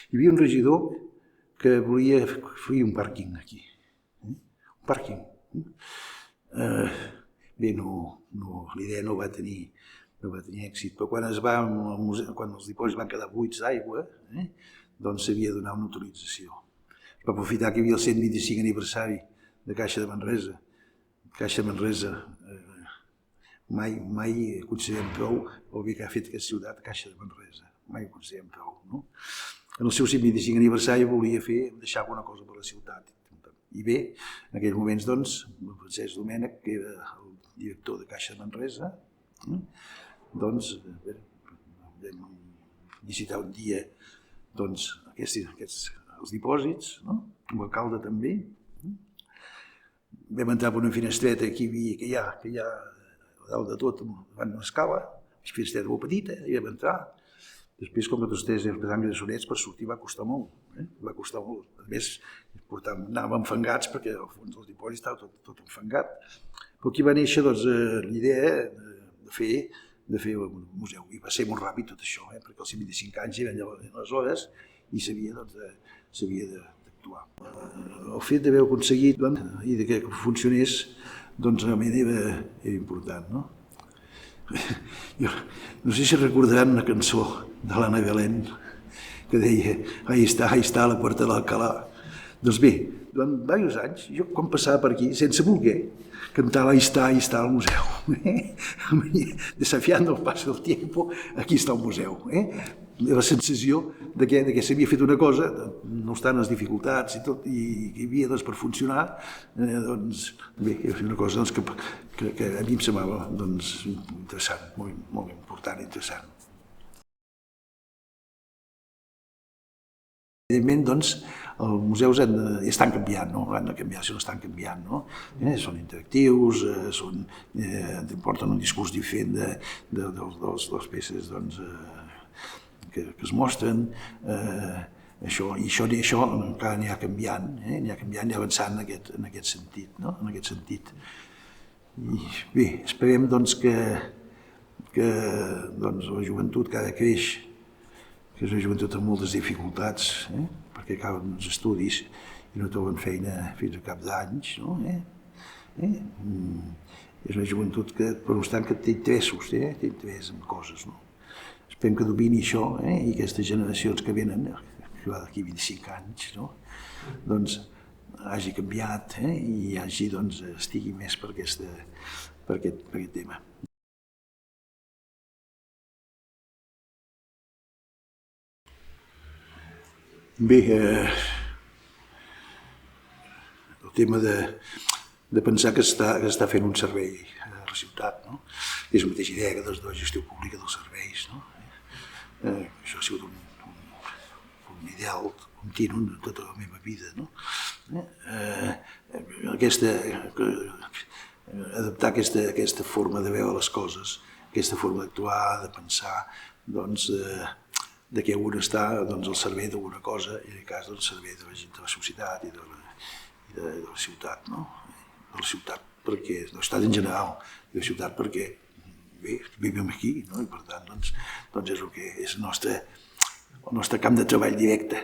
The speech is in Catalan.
Hi havia un regidor que volia fer un pàrquing aquí. Un pàrquing. Bé, l'idea no va tenir èxit, però quan els dipòsits van quedar buits d'aigua, doncs s'havia de donar una autorització. Per aprofitar que hi havia el 125 aniversari de Caixa de Manresa. Caixa de Manresa mai considerem prou el bé que ha fet aquesta ciutat, Caixa de Manresa. Mai ho considerem prou, no? En el seu 125 aniversari volia deixar alguna cosa per la ciutat. I bé, en aquells moments, doncs, el Francesc Domènech, que era el director de Caixa de Manresa, doncs, vam visitar un dia els dipòsits, amb l'alcalde també. Vam entrar per una finestreta que hi ha a dalt de tot, davant d'una escala, una finestreta molt petita, i vam entrar. Després, com que tots tres érem tan gressonets, per sortir va costar molt. Va costar molt. A més, anàvem enfangats perquè al fons del dipòsit estava tot enfangat. Però aquí va néixer l'idea de fer un museu. I va ser molt ràpid tot això, perquè als 25 anys eren aleshores i s'havia d'actuar. El fet d'haver aconseguit i que funcionés, realment era important, no? Jo no sé si recordaran una cançó de l'Anna Belén que deia ahí está la puerta de l'Alcalá. Doncs bé, durant diversos anys, jo quan passava per aquí, sense voler, cantava ahí está el museu. Desafiando el paso del tiempo, aquí està el museu. La sensació que s'havia fet una cosa, no obstant les dificultats i tot, i que hi havia per funcionar, bé, era una cosa que a mi em semblava interessant, molt important i interessant. Evidentment, els museus estan canviant, han de canviar si no estan canviant. Són interactius, porten un discurs diferent de les peces que es mostren. Això encara anirà canviant, i avançant en aquest sentit. I bé, esperem que la joventut cada creix, que és una joventut amb moltes dificultats, perquè acaben els estudis i no troben feina fins a cap d'anys. És una joventut que, per obstant, que té interessos, té interès en coses. Esperem que domini això i aquestes generacions que venen, que va d'aquí 25 anys, doncs hagi canviat i estigui més per aquest tema. Bé, el tema de pensar que està fent un servei a la ciutat, és la mateixa idea que de la gestió pública dels serveis. Això ha sigut un ideal continu de tota la meva vida. Adaptar aquesta forma de veure les coses, aquesta forma d'actuar, de pensar, de que un està al servei d'alguna cosa, i en aquest cas al servei de la gent, de la societat i de la ciutat. De la ciutat perquè, de la ciutat en general, i de la ciutat perquè bé, vivim aquí, i per tant és el que és el nostre camp de treball directe.